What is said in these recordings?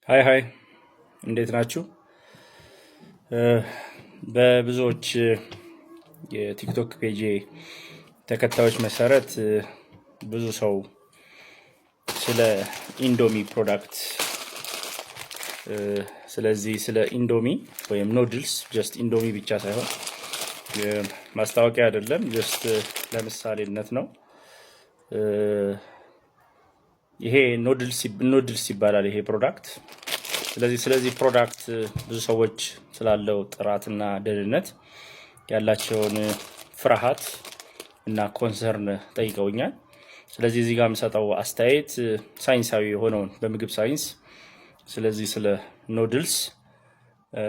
ሃይ ሃይ እንዴት ናችሁ? በብዙዎች የቲክቶክ ፔጅ ተከታዮች መሰረት ብዙ ሰው ስለ ኢንዶሚ ፕሮዳክት ስለዚህ ስለ ኢንዶሚ ወይም ኖድልስ ጀስት ኢንዶሚ ብቻ ሳይሆን ማስታወቂያ አይደለም፣ ጀስት ለምሳሌነት ነው። ይሄ ኖድልስ ይባላል ይሄ ፕሮዳክት። ስለዚህ ፕሮዳክት ብዙ ሰዎች ስላለው ጥራትና ደህንነት ያላቸውን ፍርሃት እና ኮንሰርን ጠይቀውኛል። ስለዚህ እዚህ ጋር የምሰጠው አስተያየት ሳይንሳዊ የሆነውን በምግብ ሳይንስ ስለዚህ ስለ ኖድልስ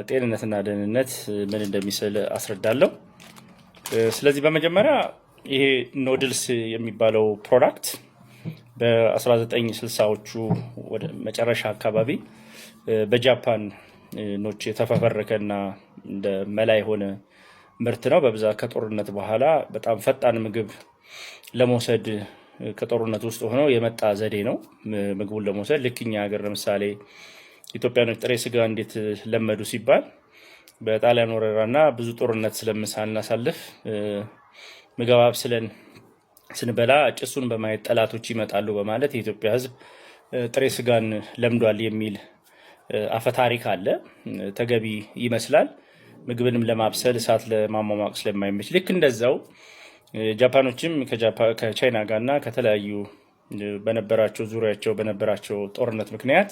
ጤንነትና ደህንነት ምን እንደሚስል አስረዳለሁ። ስለዚህ በመጀመሪያ ይሄ ኖድልስ የሚባለው ፕሮዳክት በ1960ዎቹ ወደ መጨረሻ አካባቢ በጃፓን ኖች የተፈበረከና እንደ መላ የሆነ ምርት ነው። በብዛት ከጦርነት በኋላ በጣም ፈጣን ምግብ ለመውሰድ ከጦርነት ውስጥ ሆኖ የመጣ ዘዴ ነው። ምግቡን ለመውሰድ ልክኛ ሀገር ለምሳሌ ኢትዮጵያኖች ጥሬ ስጋ እንዴት ለመዱ ሲባል በጣሊያን ወረራና ብዙ ጦርነት ስለምሳናሳልፍ ምግብ አብስለን ስንበላ ጭሱን በማየት ጠላቶች ይመጣሉ በማለት የኢትዮጵያ ሕዝብ ጥሬ ስጋን ለምዷል የሚል አፈታሪክ አለ። ተገቢ ይመስላል። ምግብንም ለማብሰል እሳት ለማሟሟቅ ስለማይመች ልክ እንደዛው ጃፓኖችም ከቻይና ጋርና ከተለያዩ በነበራቸው ዙሪያቸው በነበራቸው ጦርነት ምክንያት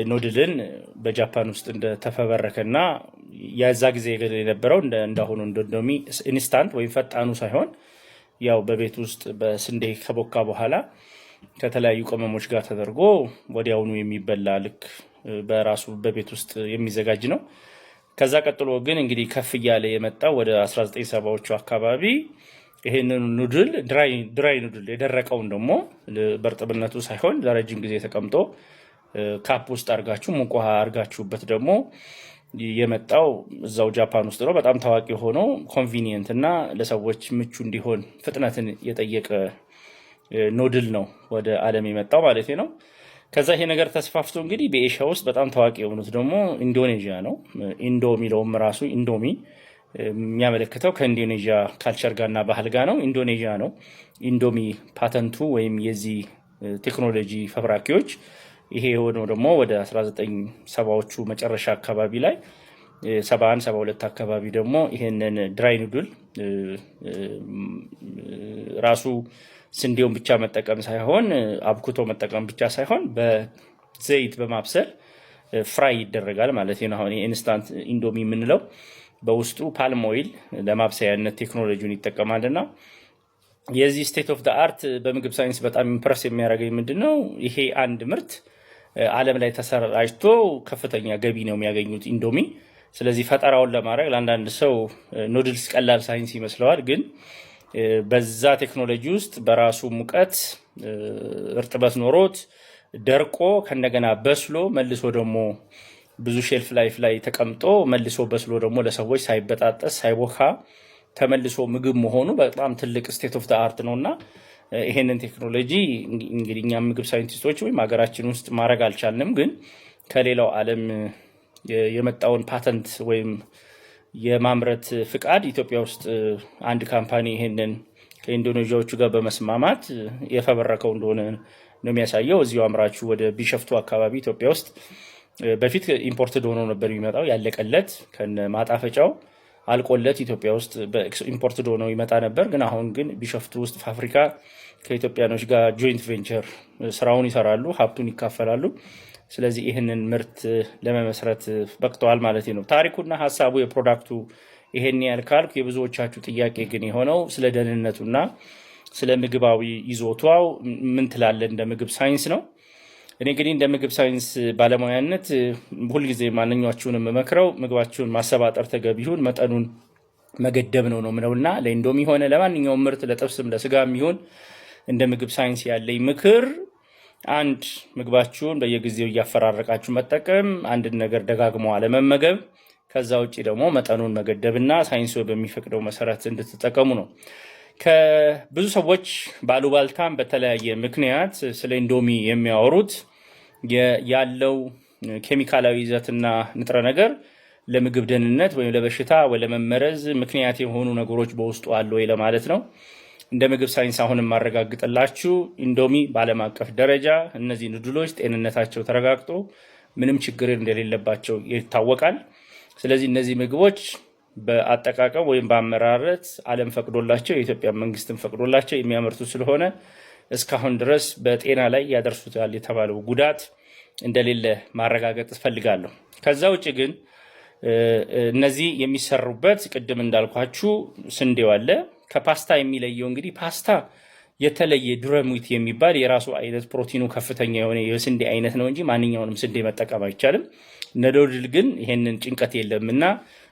ኖድልን በጃፓን ውስጥ እንደተፈበረከና ያዛ ጊዜ የነበረው እንዳሁኑ ኢንዶሚ ኢንስታንት ወይም ፈጣኑ ሳይሆን ያው በቤት ውስጥ በስንዴ ከቦካ በኋላ ከተለያዩ ቅመሞች ጋር ተደርጎ ወዲያውኑ የሚበላ ልክ በራሱ በቤት ውስጥ የሚዘጋጅ ነው። ከዛ ቀጥሎ ግን እንግዲህ ከፍ እያለ የመጣው ወደ 1970ዎቹ አካባቢ ይሄንን ኑድል ድራይ ኑድል የደረቀውን ደግሞ በርጥብነቱ ሳይሆን ለረጅም ጊዜ ተቀምጦ ካፕ ውስጥ አርጋችሁ ሙቅ ውሃ አርጋችሁበት ደግሞ የመጣው እዛው ጃፓን ውስጥ ነው። በጣም ታዋቂ ሆኖ ኮንቪኒየንት እና ለሰዎች ምቹ እንዲሆን ፍጥነትን የጠየቀ ኖድል ነው ወደ ዓለም የመጣው ማለት ነው። ከዛ ይሄ ነገር ተስፋፍቶ እንግዲህ በኤሽያ ውስጥ በጣም ታዋቂ የሆኑት ደግሞ ኢንዶኔዥያ ነው። ኢንዶ የሚለውም ራሱ ኢንዶሚ የሚያመለክተው ከኢንዶኔዥያ ካልቸር ጋርና ባህል ጋር ነው። ኢንዶኔዥያ ነው ኢንዶሚ ፓተንቱ ወይም የዚህ ቴክኖሎጂ ፈብራኪዎች። ይሄ የሆነው ደግሞ ወደ 1970ዎቹ መጨረሻ አካባቢ ላይ 71 72 አካባቢ ደግሞ ይሄንን ድራይ ኑድል ራሱ ስንዴውን ብቻ መጠቀም ሳይሆን አብኩቶ መጠቀም ብቻ ሳይሆን በዘይት በማብሰል ፍራይ ይደረጋል ማለት ነው። አሁን ኢንስታንት ኢንዶሚ የምንለው በውስጡ ፓልም ኦይል ለማብሰያነት ቴክኖሎጂውን ይጠቀማልና የዚህ ስቴት ኦፍ ዘ አርት በምግብ ሳይንስ በጣም ኢምፕረስ የሚያደርገኝ ምንድነው ይሄ አንድ ምርት ዓለም ላይ ተሰራጭቶ ከፍተኛ ገቢ ነው የሚያገኙት ኢንዶሚ። ስለዚህ ፈጠራውን ለማድረግ ለአንዳንድ ሰው ኑድልስ ቀላል ሳይንስ ይመስለዋል፣ ግን በዛ ቴክኖሎጂ ውስጥ በራሱ ሙቀት እርጥበት ኖሮት ደርቆ ከነገና በስሎ መልሶ ደግሞ ብዙ ሼልፍ ላይፍ ላይ ተቀምጦ መልሶ በስሎ ደግሞ ለሰዎች ሳይበጣጠስ ሳይቦካ ተመልሶ ምግብ መሆኑ በጣም ትልቅ ስቴት ኦፍ ዘ አርት ነውና ይሄንን ቴክኖሎጂ እንግዲህ እኛ ምግብ ሳይንቲስቶች ወይም ሀገራችን ውስጥ ማድረግ አልቻልንም፣ ግን ከሌላው ዓለም የመጣውን ፓተንት ወይም የማምረት ፍቃድ ኢትዮጵያ ውስጥ አንድ ካምፓኒ ይሄንን ከኢንዶኔዥያዎቹ ጋር በመስማማት የፈበረከው እንደሆነ ነው የሚያሳየው። እዚሁ አምራቹ ወደ ቢሸፍቱ አካባቢ ኢትዮጵያ ውስጥ በፊት ኢምፖርትድ ሆኖ ነበር የሚመጣው ያለቀለት ከነ ማጣፈጫው አልቆለት ኢትዮጵያ ውስጥ በኢምፖርትድ ሆኖ ይመጣ ነበር። ግን አሁን ግን ቢሸፍቱ ውስጥ ፋብሪካ ከኢትዮጵያኖች ጋር ጆይንት ቬንቸር ስራውን ይሰራሉ፣ ሀብቱን ይካፈላሉ። ስለዚህ ይህንን ምርት ለመመስረት በቅተዋል ማለት ነው። ታሪኩና ሀሳቡ የፕሮዳክቱ ይሄን ያልካልኩ የብዙዎቻችሁ ጥያቄ ግን የሆነው ስለ ደህንነቱና ስለ ምግባዊ ይዞታው ምን ትላለህ እንደ ምግብ ሳይንስ ነው። እኔ እንግዲህ እንደ ምግብ ሳይንስ ባለሙያነት ሁልጊዜ ማንኛችሁንም መመክረው ምግባችሁን ማሰባጠር ተገቢውን መጠኑን መገደብ ነው ምለውና ለኢንዶሚ ሆነ ለማንኛውም ምርት ለጥብስም ለስጋም ይሁን እንደ ምግብ ሳይንስ ያለኝ ምክር አንድ ምግባችሁን በየጊዜው እያፈራረቃችሁ መጠቀም፣ አንድ ነገር ደጋግሞ አለመመገብ፣ ከዛ ውጪ ደግሞ መጠኑን መገደብና ሳይንሱ በሚፈቅደው መሰረት እንድትጠቀሙ ነው። ከብዙ ሰዎች ባሉባልታም በተለያየ ምክንያት ስለ ኢንዶሚ የሚያወሩት ያለው ኬሚካላዊ ይዘትና ንጥረ ነገር ለምግብ ደህንነት ወይም ለበሽታ ወይ ለመመረዝ ምክንያት የሆኑ ነገሮች በውስጡ አሉ ወይ ለማለት ነው። እንደ ምግብ ሳይንስ አሁንም ማረጋግጥላችሁ ኢንዶሚ በዓለም አቀፍ ደረጃ እነዚህ ኑድሎች ጤንነታቸው ተረጋግጦ ምንም ችግር እንደሌለባቸው ይታወቃል። ስለዚህ እነዚህ ምግቦች በአጠቃቀም ወይም በአመራረት ዓለም ፈቅዶላቸው የኢትዮጵያ መንግስትም ፈቅዶላቸው የሚያመርቱ ስለሆነ እስካሁን ድረስ በጤና ላይ ያደርሱታል የተባለው ጉዳት እንደሌለ ማረጋገጥ እፈልጋለሁ። ከዛ ውጭ ግን እነዚህ የሚሰሩበት ቅድም እንዳልኳችሁ ስንዴው አለ። ከፓስታ የሚለየው እንግዲህ ፓስታ የተለየ ዱረሚት የሚባል የራሱ አይነት ፕሮቲኑ ከፍተኛ የሆነ የስንዴ አይነት ነው እንጂ ማንኛውንም ስንዴ መጠቀም አይቻልም። ኑድል ግን ይሄንን ጭንቀት የለምና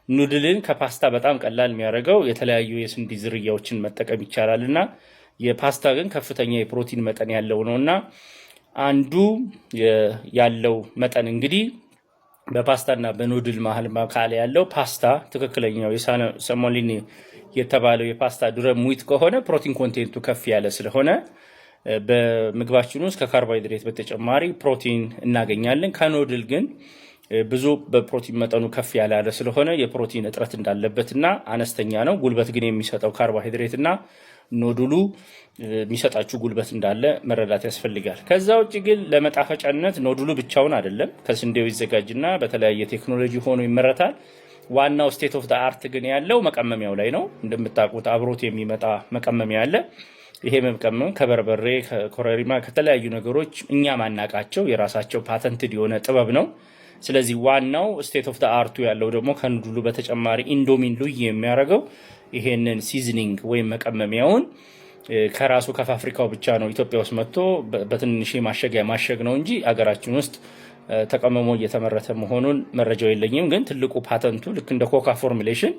ኑድልን ከፓስታ በጣም ቀላል የሚያደርገው የተለያዩ የስንዴ ዝርያዎችን መጠቀም ይቻላልና የፓስታ ግን ከፍተኛ የፕሮቲን መጠን ያለው ነውና አንዱ ያለው መጠን እንግዲህ በፓስታና በኑድል መካከል ያለው ፓስታ ትክክለኛው የሰሞሊኒ የተባለው የፓስታ ዱረሚት ከሆነ ፕሮቲን ኮንቴንቱ ከፍ ያለ ስለሆነ በምግባችን ውስጥ ከካርቦሃይድሬት በተጨማሪ ፕሮቲን እናገኛለን። ከኑድል ግን ብዙ በፕሮቲን መጠኑ ከፍ ያለ ስለሆነ የፕሮቲን እጥረት እንዳለበትና አነስተኛ ነው። ጉልበት ግን የሚሰጠው ካርቦሃይድሬትና ኑድሉ የሚሰጣችሁ ጉልበት እንዳለ መረዳት ያስፈልጋል። ከዛ ውጭ ግን ለመጣፈጫነት ኑድሉ ብቻውን አይደለም፣ ከስንዴው ይዘጋጅና በተለያየ ቴክኖሎጂ ሆኖ ይመረታል። ዋናው ስቴት ኦፍ ዘ አርት ግን ያለው መቀመሚያው ላይ ነው። እንደምታውቁት አብሮት የሚመጣ መቀመሚያ አለ። ይሄ መቀመም ከበርበሬ፣ ከኮረሪማ፣ ከተለያዩ ነገሮች እኛ ማናቃቸው የራሳቸው ፓተንትድ የሆነ ጥበብ ነው። ስለዚህ ዋናው ስቴት ኦፍ ዘ አርቱ ያለው ደግሞ ከኑድሉ በተጨማሪ ኢንዶሚን ልዩ የሚያደርገው ይሄንን ሲዝኒንግ ወይም መቀመሚያውን ከራሱ ከፋብሪካው ብቻ ነው ኢትዮጵያ ውስጥ መጥቶ በትንሽ ማሸጊያ ማሸግ ነው እንጂ አገራችን ውስጥ ተቀመሞ እየተመረተ መሆኑን መረጃው የለኝም። ግን ትልቁ ፓተንቱ ልክ እንደ ኮካ ፎርሙሌሽን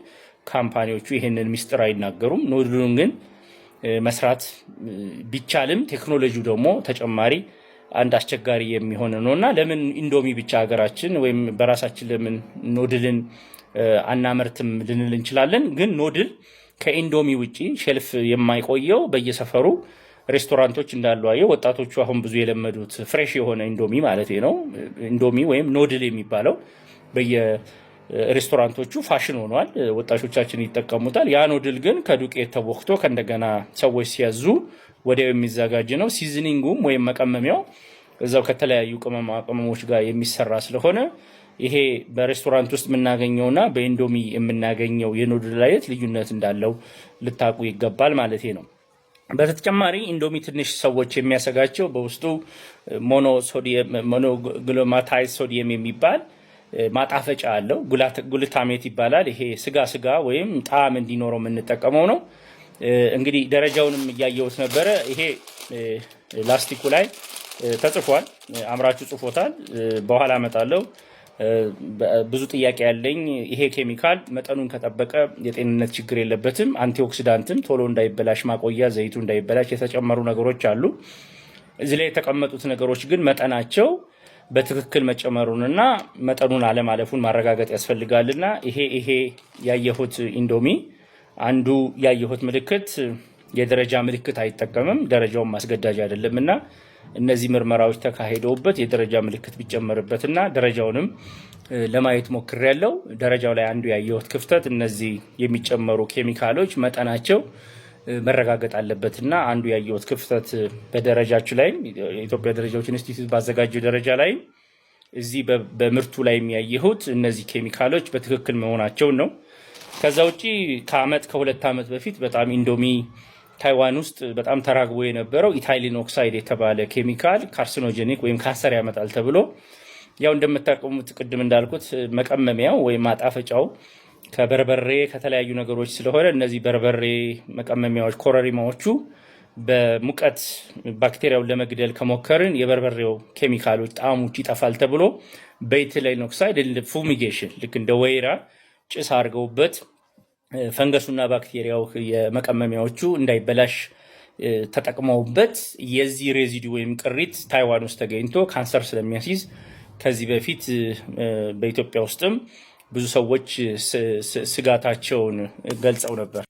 ካምፓኒዎቹ ይሄንን ሚስጥር አይናገሩም። ኑድሉን ግን መስራት ቢቻልም ቴክኖሎጂው ደግሞ ተጨማሪ አንድ አስቸጋሪ የሚሆን ነውና ለምን ኢንዶሚ ብቻ ሀገራችን ወይም በራሳችን ለምን ኑድልን አናመርትም ልንል እንችላለን። ግን ኑድል ከኢንዶሚ ውጪ ሼልፍ የማይቆየው በየሰፈሩ ሬስቶራንቶች እንዳሉ አየው። ወጣቶቹ አሁን ብዙ የለመዱት ፍሬሽ የሆነ ኢንዶሚ ማለት ነው። ኢንዶሚ ወይም ኑድል የሚባለው በየሬስቶራንቶቹ ፋሽን ሆኗል። ወጣቶቻችን ይጠቀሙታል። ያ ኑድል ግን ከዱቄት ተቦክቶ ከእንደገና ሰዎች ሲያዙ ወዲያው የሚዘጋጅ ነው። ሲዝኒንጉም ወይም መቀመሚያው እዛው ከተለያዩ ቅመማ ቅመሞች ጋር የሚሰራ ስለሆነ ይሄ በሬስቶራንት ውስጥ የምናገኘውና በኢንዶሚ የምናገኘው የኑድል አይነት ልዩነት እንዳለው ልታቁ ይገባል ማለት ነው። በተጨማሪ ኢንዶሚ ትንሽ ሰዎች የሚያሰጋቸው በውስጡ ሞኖግሎማታይዝ ሶዲየም የሚባል ማጣፈጫ አለው። ጉልታሜት ይባላል። ይሄ ስጋ ወይም ጣዕም እንዲኖረው የምንጠቀመው ነው። እንግዲህ ደረጃውንም እያየሁት ነበረ። ይሄ ላስቲኩ ላይ ተጽፏል። አምራቹ ጽፎታል። በኋላ እመጣለሁ። ብዙ ጥያቄ ያለኝ ይሄ ኬሚካል መጠኑን ከጠበቀ የጤንነት ችግር የለበትም። አንቲኦክሲዳንትም ቶሎ እንዳይበላሽ ማቆያ፣ ዘይቱ እንዳይበላሽ የተጨመሩ ነገሮች አሉ። እዚህ ላይ የተቀመጡት ነገሮች ግን መጠናቸው በትክክል መጨመሩንና መጠኑን አለማለፉን ማረጋገጥ ያስፈልጋልና ይሄ ያየሁት ኢንዶሚ አንዱ ያየሁት ምልክት የደረጃ ምልክት አይጠቀምም። ደረጃውን ማስገዳጅ አይደለምና እነዚህ ምርመራዎች ተካሂደውበት የደረጃ ምልክት ቢጨመርበትና ደረጃውንም ለማየት ሞክሬያለሁ። ደረጃው ላይ አንዱ ያየሁት ክፍተት እነዚህ የሚጨመሩ ኬሚካሎች መጠናቸው መረጋገጥ አለበትና አንዱ ያየሁት ክፍተት በደረጃችሁ ላይ የኢትዮጵያ ደረጃዎች ኢንስቲትዩት ባዘጋጀው ደረጃ ላይ እዚህ በምርቱ ላይ የሚያየሁት እነዚህ ኬሚካሎች በትክክል መሆናቸውን ነው። ከዛ ውጪ ከሁለት ዓመት በፊት በጣም ኢንዶሚ ታይዋን ውስጥ በጣም ተራግቦ የነበረው ኢታይሊን ኦክሳይድ የተባለ ኬሚካል ካርሲኖጀኒክ ወይም ካንሰር ያመጣል ተብሎ ያው እንደምታውቁት ቅድም እንዳልኩት መቀመሚያው ወይም ማጣፈጫው ከበርበሬ ከተለያዩ ነገሮች ስለሆነ እነዚህ በርበሬ መቀመሚያዎች ኮረሪማዎቹ በሙቀት ባክቴሪያውን ለመግደል ከሞከርን የበርበሬው ኬሚካሎች ጣዕሞች ይጠፋል ተብሎ በኢታይሊን ኦክሳይድ ፉሚጌሽን ልክ እንደ ወይራ ጭስ አድርገውበት ፈንገሱና ባክቴሪያው የመቀመሚያዎቹ እንዳይበላሽ ተጠቅመውበት የዚህ ሬዚዲ ወይም ቅሪት ታይዋን ውስጥ ተገኝቶ ካንሰር ስለሚያስይዝ ከዚህ በፊት በኢትዮጵያ ውስጥም ብዙ ሰዎች ስጋታቸውን ገልጸው ነበር።